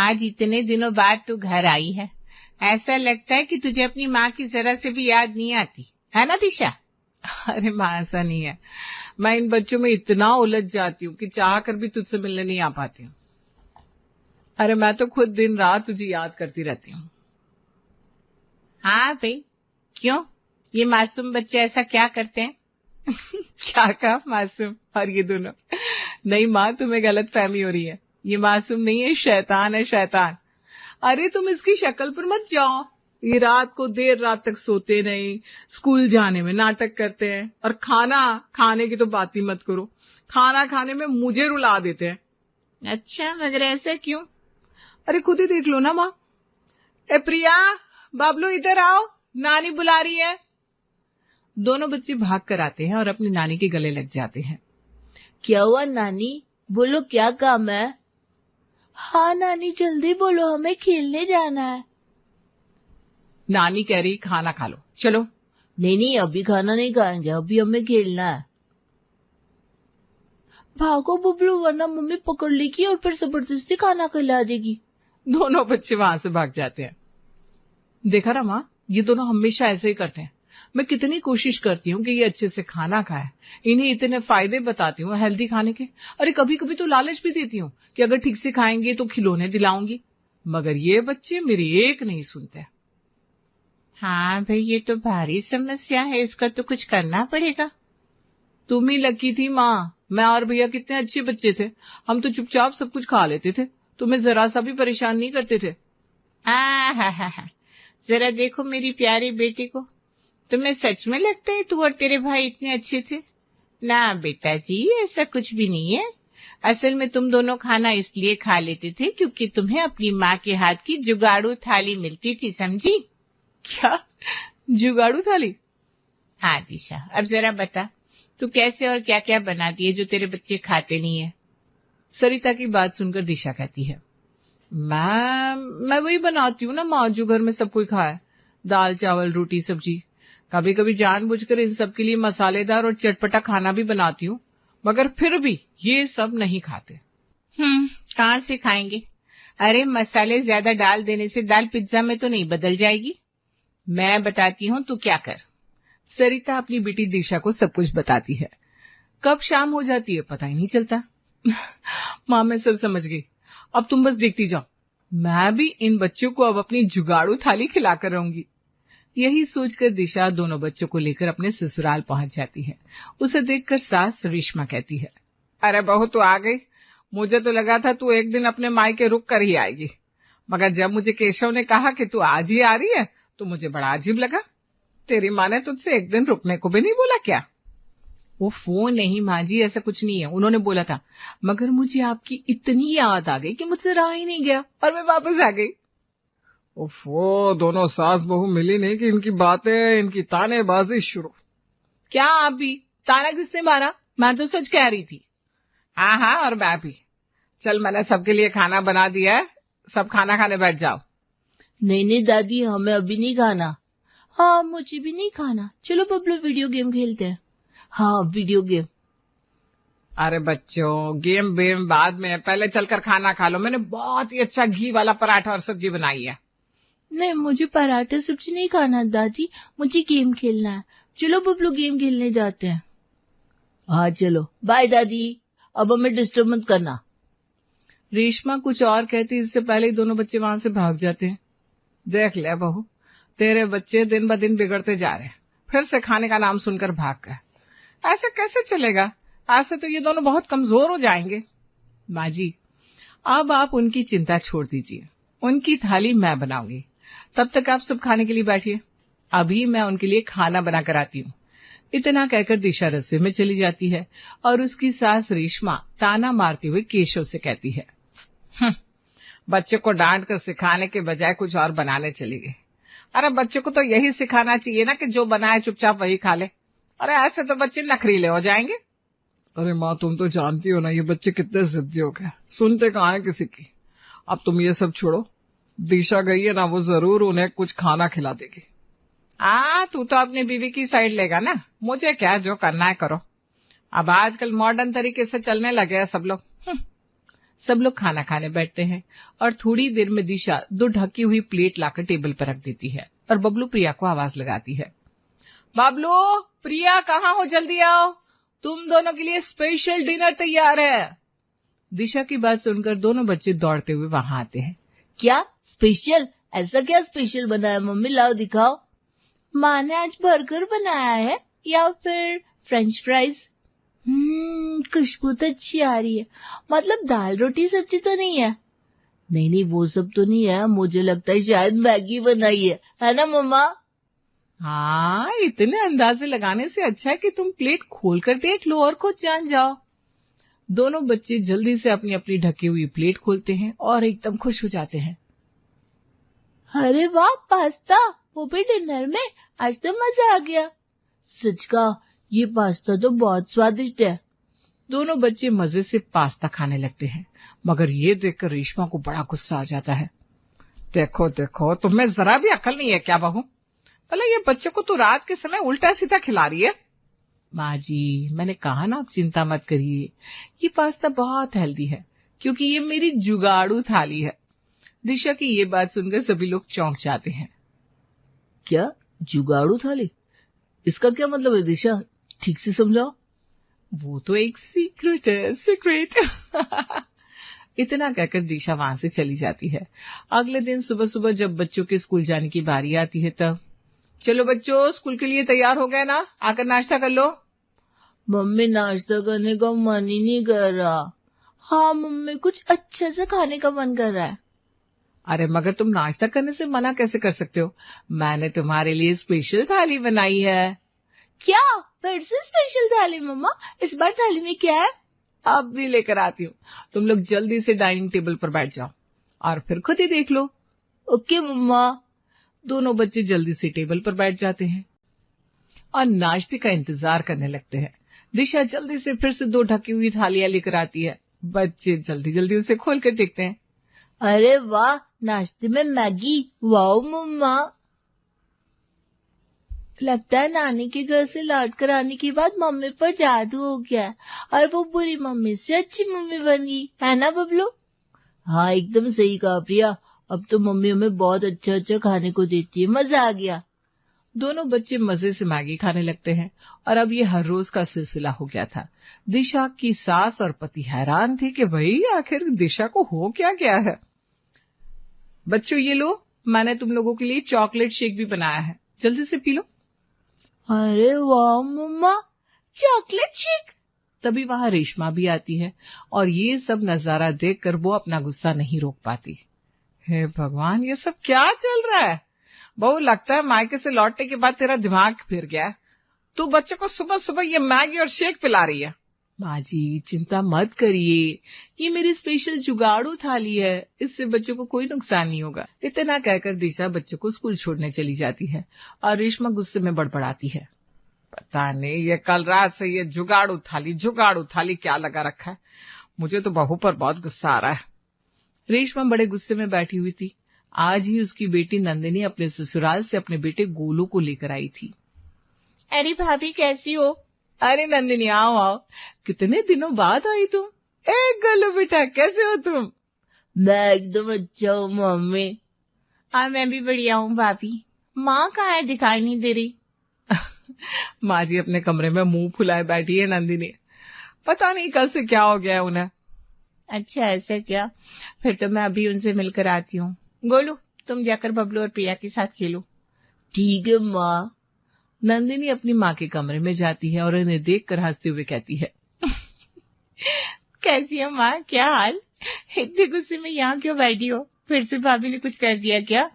आज इतने दिनों बाद तू घर आई है, ऐसा लगता है कि तुझे अपनी माँ की जरा से भी याद नहीं आती है ना दिशा? अरे माँ, ऐसा नहीं है। मैं इन बच्चों में इतना उलझ जाती हूँ कि चाह कर भी तुझसे मिलने नहीं आ पाती हूँ। अरे मैं तो खुद दिन रात तुझे याद करती रहती हूँ। हाँ भाई, क्यों? ये मासूम बच्चे ऐसा क्या करते हैं? क्या कहा मासूम? और ये दोनों? नहीं माँ, तुम्हें गलत फहमी हो रही है। ये मासूम नहीं है, शैतान है, शैतान। अरे तुम इसकी शक्ल पर मत जाओ। ये रात को देर रात तक सोते नहीं, स्कूल जाने में नाटक करते हैं, और खाना खाने की तो बात ही मत करो। खाना खाने में मुझे रुला देते हैं। अच्छा, मगर ऐसा क्यों? अरे खुद ही देख लो ना माँ। ए प्रिया, बाबलू इधर आओ, नानी बुला रही है। दोनों बच्चे भाग कर आते हैं और अपनी नानी के गले लग जाते हैं। क्या हुआ नानी? बोलो, क्या काम है? हाँ नानी, जल्दी बोलो, हमें खेलने जाना है। नानी कह रही खाना खा लो, चलो। नहीं नहीं, अभी खाना नहीं खाएंगे, अभी हमें खेलना है। भागो बबलू, वरना मम्मी पकड़ लेगी और फिर जबरदस्ती खाना खिला देगी। दोनों बच्चे वहां से भाग जाते हैं। देखा ना माँ, ये दोनों हमेशा ऐसे ही करते हैं। मैं कितनी कोशिश करती हूँ कि ये अच्छे से खाना खाए, इन्हें इतने फायदे बताती हूँ हेल्दी खाने के। अरे कभी कभी तो लालच भी देती हूँ कि अगर ठीक से खाएंगे तो खिलौने दिलाऊंगी, मगर ये बच्चे मेरी एक नहीं सुनते। हाँ भाई, ये तो भारी समस्या है, इसका तो कुछ करना पड़ेगा। तुम ही लकी थी माँ, मैं और भैया कितने अच्छे बच्चे थे। हम तो चुपचाप सब कुछ खा लेते थे, तुम्हें जरा सा भी परेशान नहीं करते थे। हा, जरा देखो मेरी प्यारी बेटी को, तुम्हें सच में लगता है तू और तेरे भाई इतने अच्छे थे? ना बेटा जी, ऐसा कुछ भी नहीं है। असल में तुम दोनों खाना इसलिए खा लेते थे क्योंकि तुम्हें अपनी माँ के हाथ की जुगाड़ू थाली मिलती थी, समझी? क्या जुगाड़ू थाली? हाँ दिशा, अब जरा बता, तू कैसे और क्या क्या बनाती है जो तेरे बच्चे खाते नहीं है? सरिता की बात सुनकर दिशा कहती है, मैं वही बनाती हूँ ना माँ, जो घर में सब कोई खाए। दाल चावल रोटी सब्जी। कभी कभी जानबूझकर इन सब के लिए मसालेदार और चटपटा खाना भी बनाती हूँ, मगर फिर भी ये सब नहीं खाते। कहाँ से खाएंगे? अरे मसाले ज्यादा डाल देने से दाल पिज्जा में तो नहीं बदल जाएगी। मैं बताती हूँ तू क्या कर। सरिता अपनी बेटी दिशा को सब कुछ बताती है। कब शाम हो जाती है पता ही नहीं चलता। माँ, मैं सब समझ गई, अब तुम बस देखती जाओ। मैं भी इन बच्चों को अब अपनी जुगाड़ू थाली खिलाकर रहूंगी। यही सोचकर दिशा दोनों बच्चों को लेकर अपने ससुराल पहुंच जाती है। उसे देखकर सास रेशमा कहती है, अरे बहू तू आ गई। मुझे तो लगा था तू एक दिन अपने मायके रुक कर ही आएगी, मगर जब मुझे केशव ने कहा कि तू आज ही आ रही है तो मुझे बड़ा अजीब लगा। तेरी माँ ने तुझसे एक दिन रुकने को भी नहीं बोला क्या? वो नहीं माँ जी, ऐसा कुछ नहीं है, उन्होंने बोला था, मगर मुझे आपकी इतनी याद आ गई कि मुझसे रहा ही नहीं गया और मैं वापस आ गई। ओफो, दोनों सास बहू मिली नहीं कि इनकी बातें, इनकी तानेबाजी शुरू। क्या आप भी? ताना किसने मारा? मैं तो सच कह रही थी। हाँ, और मैं भी। चल, मैंने सबके लिए खाना बना दिया है, सब खाना खाने बैठ जाओ। नहीं दादी, हमें अभी नहीं खाना। हाँ, मुझे भी नहीं खाना। चलो बबलू, वीडियो गेम खेलते हैं। हाँ, वीडियो गेम। अरे बच्चों, गेम वेम बाद में, पहले चलकर खाना खा लो। मैंने बहुत ही अच्छा घी वाला पराठा और सब्जी बनाई है। नहीं, मुझे पराठा सब्जी नहीं खाना दादी, मुझे गेम खेलना है। चलो बबलू, गेम खेलने जाते हैं। हाँ चलो, बाय दादी, अब हमें डिस्टर्ब मत करना। रेशमा कुछ और कहती इससे पहले ही दोनों बच्चे वहां से भाग जाते हैं। देख ले बहू, तेरे बच्चे दिन ब दिन बिगड़ते जा रहे हैं, फिर से खाने का नाम सुनकर भाग गए। ऐसे कैसे चलेगा? ऐसे तो ये दोनों बहुत कमजोर हो जाएंगे। माँ जी, अब आप उनकी चिंता छोड़ दीजिए, उनकी थाली मैं बनाऊंगी। तब तक आप सब खाने के लिए बैठिए, अभी मैं उनके लिए खाना बनाकर आती हूँ। इतना कहकर दिशा रसोई में चली जाती है और उसकी सास रेशमा ताना मारते हुए केशव से कहती है, बच्चे को डांट कर सिखाने के बजाय कुछ और बनाने चली गई। अरे बच्चे को तो यही सिखाना चाहिए ना कि जो बनाए चुपचाप वही खा ले। अरे ऐसे तो बच्चे नखरीले हो जाएंगे। अरे माँ, तुम तो जानती हो ना ये बच्चे कितने जिद्दी हो गए, सुनते कहाँ है किसी की। अब तुम ये सब छोड़ो, दिशा गई है ना, वो जरूर उन्हें कुछ खाना खिला देगी। तू तो अपनी बीवी की साइड लेगा ना, मुझे क्या, जो करना है करो। अब आजकल मॉडर्न तरीके से चलने लगे हैं सब लोग। सब लोग खाना खाने बैठते हैं और थोड़ी देर में दिशा 2 ढकी हुई प्लेट लाकर टेबल पर रख देती है और बबलू प्रिया को आवाज लगाती है, बबलू, प्रिया, कहाँ हो? जल्दी आओ, तुम दोनों के लिए स्पेशल डिनर तैयार है। दिशा की बात सुनकर दोनों बच्चे दौड़ते हुए वहां आते हैं। क्या स्पेशल? ऐसा क्या स्पेशल बनाया मम्मी? लाओ दिखाओ। माँ ने आज बर्गर बनाया है या फिर फ्रेंच फ्राइज? खुशबू तो अच्छी आ रही है। मतलब दाल रोटी सब्जी तो नहीं है? नहीं, वो सब तो नहीं है। मुझे लगता है शायद मैगी बनाई है ना मम्मा? हाँ, इतने अंदाजे लगाने से अच्छा है कि तुम प्लेट खोलकर देख लो और खुद जान जाओ। दोनों बच्चे जल्दी से अपनी अपनी ढकी हुई प्लेट खोलते हैं और एकदम खुश हो जाते हैं। अरे वाह, पास्ता, वो भी डिनर में! आज तो मजा आ गया। सच का, ये पास्ता तो बहुत स्वादिष्ट है। दोनों बच्चे मजे से पास्ता खाने लगते हैं, मगर ये देखकर रेशमा को बड़ा गुस्सा आ जाता है। देखो देखो, तुम्हें जरा भी अकल नहीं है क्या बहू? भला ये बच्चे को तो रात के समय उल्टा सीधा खिला रही है। माँ जी, मैंने कहा ना, आप चिंता मत करिए, ये पास्ता बहुत हेल्दी है क्योंकि ये मेरी जुगाड़ू थाली है। दिशा की ये बात सुनकर सभी लोग चौंक जाते हैं। क्या जुगाड़ू थाली? इसका क्या मतलब है दिशा? ठीक से समझाओ। वो तो एक सीक्रेट है, सीक्रेट। इतना कहकर दिशा वहां से चली जाती है। अगले दिन सुबह सुबह जब बच्चों के स्कूल जाने की बारी आती है तब, चलो बच्चों, स्कूल के लिए तैयार हो गए ना? आकर नाश्ता कर लो। मम्मी, नाश्ता करने का मन ही नहीं कर रहा। हाँ मम्मी, कुछ अच्छा सा खाने का मन कर रहा है। अरे मगर तुम नाश्ता करने से मना कैसे कर सकते हो? मैंने तुम्हारे लिए स्पेशल थाली बनाई है। क्या? फिर से स्पेशल थाली मम्मा? इस बार थाली में क्या है? अब भी लेकर आती हूँ। तुम लोग जल्दी से डाइनिंग टेबल पर बैठ जाओ और फिर खुद ही देख लो। ओके मम्मा। दोनों बच्चे जल्दी से टेबल पर बैठ जाते हैं और नाश्ते का इंतजार करने लगते हैं। दिशा जल्दी से फिर से 2 ढकी हुई थालियां लेकर आती है। बच्चे जल्दी जल्दी उसे खोल कर देखते हैं। अरे वाह, नाश्ते में मैगी! वाओ मम्मा। लगता है नानी के घर से लौट कर आने के बाद मम्मी पर जादू हो गया और वो बुरी मम्मी से अच्छी मम्मी बन गई, है ना बबलू? हाँ, एकदम सही कहा प्रिया। अब तो मम्मी हमें बहुत अच्छा अच्छा खाने को देती है। मजा आ गया। दोनों बच्चे मजे से मैगी खाने लगते हैं और अब ये हर रोज का सिलसिला हो गया था। दिशा की सास और पति हैरान थे कि भाई आखिर दिशा को हो क्या गया है। बच्चों, ये लो, मैंने तुम लोगों के लिए चॉकलेट शेक भी बनाया है, जल्दी से पी लो। अरे वाह मम्मा, चॉकलेट शेक! तभी वहां रेशमा भी आती है और ये सब नजारा देखकर वो अपना गुस्सा नहीं रोक पाती। हे भगवान, ये सब क्या चल रहा है? बहू, लगता है मायके से लौटने के बाद तेरा दिमाग फिर गया। तू बच्चों को सुबह सुबह ये मैगी और शेक पिला रही है। माँ जी, चिंता मत करिए, ये मेरी स्पेशल जुगाड़ू थाली है, इससे बच्चों को कोई नुकसान नहीं होगा। इतना कहकर दिशा बच्चों को स्कूल छोड़ने चली जाती है और रेशमा गुस्से में बड़बड़ाती है, पता नहीं ये कल रात से ये जुगाड़ू थाली क्या लगा रखा है। मुझे तो बहू पर बहुत गुस्सा आ रहा है। रेशमा बड़े गुस्से में बैठी हुई थी। आज ही उसकी बेटी नंदिनी अपने ससुराल से अपने बेटे गोलू को लेकर आई थी। अरे भाभी, कैसी हो? अरे नंदिनी, आओ आओ, कितने दिनों बाद आई तुम। ए गोलू बेटा, कैसे हो तुम? मैं एकदम अच्छा हूँ मम्मी। हाँ, मैं भी बढ़िया हूँ भाभी। माँ कहाँ है? दिखाई नहीं दे रही। माँ जी अपने कमरे में मुंह फुलाए बैठी है नंदिनी। पता नहीं कल से क्या हो गया है उन्हें। अच्छा, ऐसा क्या? फिर तो मैं अभी उनसे मिलकर आती हूँ। गोलू, तुम जाकर बबलू और प्रिया के साथ खेलो। ठीक है माँ। नंदिनी अपनी माँ के कमरे में जाती है और उन्हें देखकर हंसते हुए कहती है, कैसी है माँ? क्या हाल? इतने गुस्से में यहाँ क्यों बैठी हो? फिर से भाभी ने कुछ कर दिया क्या?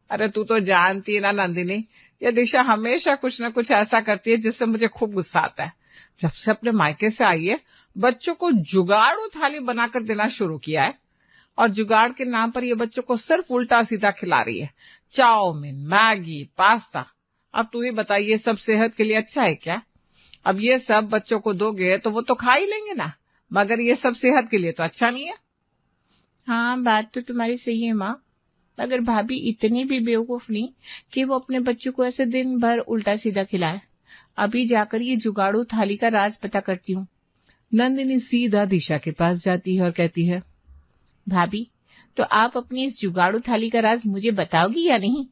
अरे तू तो जानती है ना नंदिनी, ये दिशा हमेशा कुछ न कुछ ऐसा करती है जिससे मुझे खूब गुस्सा आता है। जब से अपने मायके से आई है, बच्चों को जुगाड़ू थाली बनाकर देना शुरू किया है और जुगाड़ के नाम पर ये बच्चों को सिर्फ उल्टा सीधा खिला रही है। Chowmein, Maggi, pasta. अब तू ही बताइए, ये सब सेहत के लिए अच्छा है क्या? अब ये सब बच्चों को दोगे तो वो तो खा ही लेंगे ना, मगर ये सब सेहत के लिए तो अच्छा नहीं है। हाँ, बात तो तुम्हारी सही है माँ, मगर भाभी इतनी भी बेवकूफ नहीं कि वो अपने बच्चों को ऐसे दिन भर उल्टा सीधा खिलाए। अभी जाकर ये जुगाड़ू थाली का राज पता करती हूँ। नंदिनी सीधा दिशा के पास जाती है और कहती है, भाभी, तो आप अपनी इस जुगाड़ू थाली का राज मुझे बताओगी या नहीं?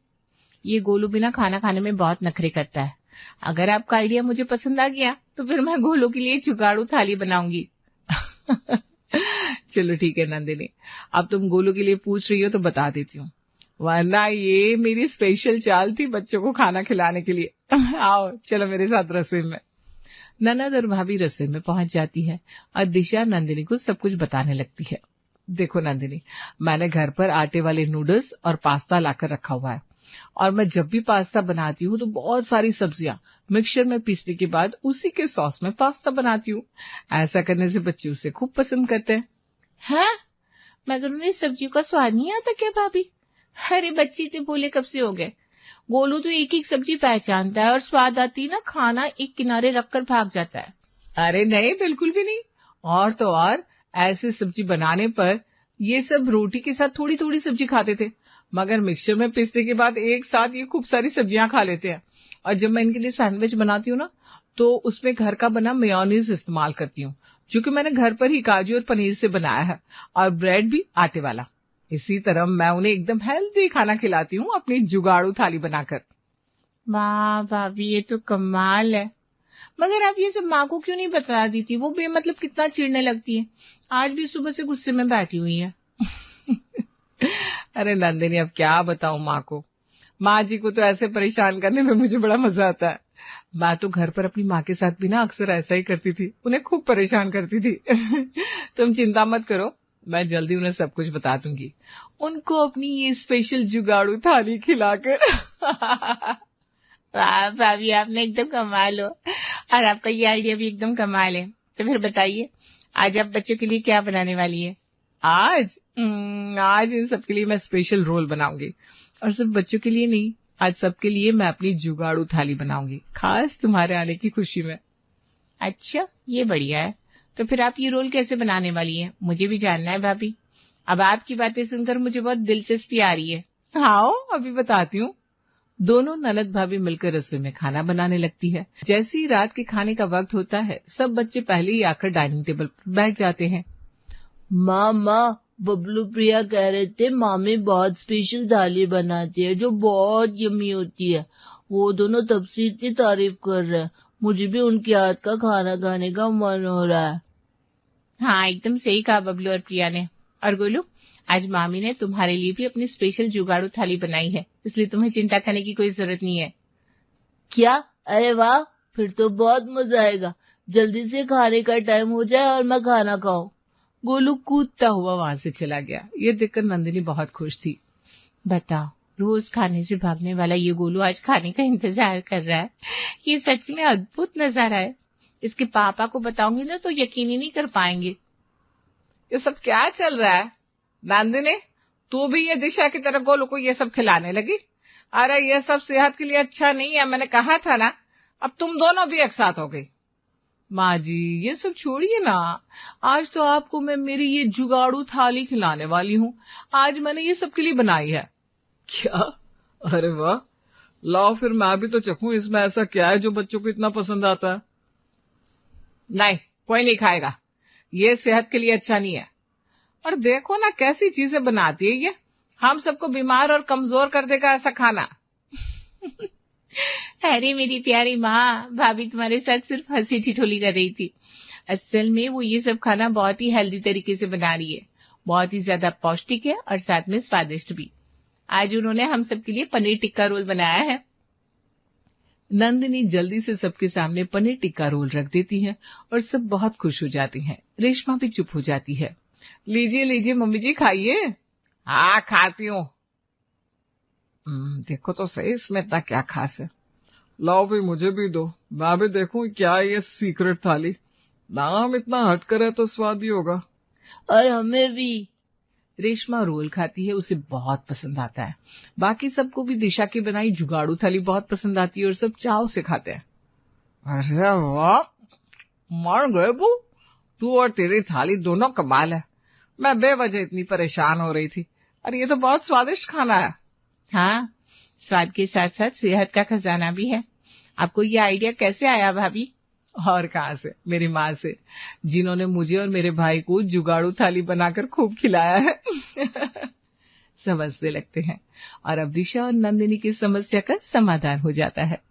ये गोलू बिना खाना खाने में बहुत नखरे करता है। अगर आपका आइडिया मुझे पसंद आ गया तो फिर मैं गोलू के लिए जुगाड़ू थाली बनाऊंगी। चलो ठीक है नंदिनी, अब तुम गोलू के लिए पूछ रही हो तो बता देती हूँ, वरना ये मेरी स्पेशल चाल थी बच्चों को खाना खिलाने के लिए। आओ चलो मेरे साथ रसोई में। ननद और भाभी रसोई में पहुंच जाती है और दिशा नंदिनी को सब कुछ बताने लगती है। देखो नंदिनी, मैंने घर पर आटे वाले नूडल्स और पास्ता लाकर रखा हुआ है, और मैं जब भी पास्ता बनाती हूँ तो बहुत सारी सब्जियां मिक्सचर में पीसने के बाद उसी के सॉस में पास्ता बनाती हूँ। ऐसा करने से बच्चे उसे खूब पसंद करते हैं। हैं? मगर उन्हें सब्जियों का स्वाद नहीं आता क्या भाभी? अरे बच्चे इतने भोले कब से हो गए? गोलू तो एक एक सब्जी पहचानता है और स्वाद आती ना खाना एक किनारे रखकर भाग जाता है। अरे नहीं, बिल्कुल भी नहीं। और तो और ऐसे सब्जी बनाने पर ये सब रोटी के साथ थोड़ी थोड़ी सब्जी खाते थे, मगर मिक्सचर में पीसने के बाद एक साथ ये खूब सारी सब्जियां खा लेते हैं। और जब मैं इनके लिए सैंडविच बनाती हूँ ना, तो उसमें घर का बना मेयोनीज इस्तेमाल करती हूँ, जो कि मैंने घर पर ही काजू और पनीर से बनाया है, और ब्रेड भी आटे वाला। इसी तरह मैं उन्हें एकदम हेल्दी खाना खिलाती हूँ अपनी जुगाड़ू थाली बनाकर। वाह भाभी, ये तो कमाल है। मगर आप ये सब माँ को क्यों नहीं बता दी थी? वो बेमतलब कितना चिढ़ने लगती है। आज भी सुबह से गुस्से में बैठी हुई है। अरे नंदिनी, अब क्या बताऊं माँ को। माँ जी को तो ऐसे परेशान करने में मुझे बड़ा मजा आता है। मैं तो घर पर अपनी माँ के साथ भी ना अक्सर ऐसा ही करती थी, उन्हें खूब परेशान करती थी। तुम चिंता मत करो, मैं जल्दी उन्हें सब कुछ बता दूंगी, उनको अपनी ये स्पेशल जुगाड़ू थाली खिलाकर। वाह भाभी, आपने एकदम कमाल हो, और आपका ये आइडिया भी एकदम कमाल है। तो फिर बताइए, आज आप बच्चों के लिए क्या बनाने वाली है? आज आज इन सबके लिए मैं स्पेशल रोल बनाऊंगी, और सिर्फ बच्चों के लिए नहीं, आज सबके लिए मैं अपनी जुगाड़ू थाली बनाऊंगी, खास तुम्हारे आने की खुशी में। अच्छा, ये बढ़िया है। तो फिर आप ये रोल कैसे बनाने वाली है? मुझे भी जानना है भाभी। अब आपकी बातें सुनकर मुझे बहुत दिलचस्पी आ रही है। आओ अभी बताती हूँ। दोनों ननद भाभी मिलकर रसोई में खाना बनाने लगती है। जैसे ही रात के खाने का वक्त होता है, सब बच्चे पहले ही आकर डाइनिंग टेबल पर बैठ जाते हैं। माँ, बबलू प्रिया कह रहे थे मामी बहुत स्पेशल थाली बनाती है जो बहुत यम्मी होती है। वो दोनों तब से इतनी तारीफ कर रहे हैं, मुझे भी उनके हाथ का खाना खाने का मन हो रहा है। हाँ, एकदम सही कहा बबलू और प्रिया ने। और गोलू, आज मामी ने तुम्हारे लिए भी अपनी स्पेशल जुगाड़ू थाली बनाई है, इसलिए तुम्हें चिंता करने की कोई जरूरत नहीं है। क्या? अरे वाह, फिर तो बहुत मजा आएगा। जल्दी से खाने का टाइम हो जाए और मैं खाना खाऊं। गोलू कूदता हुआ वहां से चला गया। ये देखकर नंदिनी बहुत खुश थी। बताओ, रोज खाने से भागने वाला ये गोलू आज खाने का इंतजार कर रहा है। ये सच में अद्भुत नजारा है। इसके पापा को बताऊंगी ना तो यकीन ही नहीं कर पाएंगे। ये सब क्या चल रहा है? नंदिनी, तू भी ये दिशा की तरह गोलू को ये सब खिलाने लगी? अरे ये सब सेहत के लिए अच्छा नहीं है, मैंने कहा था ना। अब तुम दोनों भी एक साथ हो गई। माँ जी, ये सब छोड़िए ना, आज तो आपको मैं मेरी ये जुगाड़ू थाली खिलाने वाली हूँ। आज मैंने ये सबके लिए बनाई है। क्या? अरे वाह, लाओ फिर मैं भी तो चखूं, इसमें ऐसा क्या है जो बच्चों को इतना पसंद आता है? नहीं, कोई नहीं खाएगा, ये सेहत के लिए अच्छा नहीं है। और देखो ना कैसी चीजें बनाती है ये, हम सबको बीमार और कमजोर कर देगा ऐसा खाना। अरे मेरी प्यारी माँ, भाभी तुम्हारे साथ सिर्फ हंसी ठिठोली कर रही थी। असल में वो ये सब खाना बहुत ही हेल्दी तरीके से बना रही है, बहुत ही ज्यादा पौष्टिक है और साथ में स्वादिष्ट भी। आज उन्होंने हम सबके लिए पनीर टिक्का रोल बनाया है। नंदिनी जल्दी से सबके सामने पनीर टिक्का रोल रख देती है और सब बहुत खुश हो जाती हैं। रेशमा भी चुप हो जाती है। लीजिए लीजिए मम्मी जी, खाइए। हाँ खाती हूँ। देखो तो सही, इसमें इतना क्या खास है। लाओ भी मुझे भी दो, मैं भी देखूं क्या है ये सीक्रेट थाली। नाम इतना हटकर है तो स्वाद भी होगा। और हमें भी। रेशमा रोल खाती है, उसे बहुत पसंद आता है। बाकी सबको भी दिशा की बनाई जुगाड़ू थाली बहुत पसंद आती है और सब चाव से खाते हैं। अरे वाह, मान गए बू, तू और तेरी थाली दोनों कमाल है। मैं बेवजह इतनी परेशान हो रही थी, अरे ये तो बहुत स्वादिष्ट खाना है। हाँ, स्वाद के साथ साथ सेहत का खजाना भी है। आपको ये आइडिया कैसे आया भाभी? और कहाँ से, मेरी माँ से, जिन्होंने मुझे और मेरे भाई को जुगाड़ू थाली बनाकर खूब खिलाया है। समझने लगते हैं और अब दिशा और नंदिनी की समस्या का समाधान हो जाता है।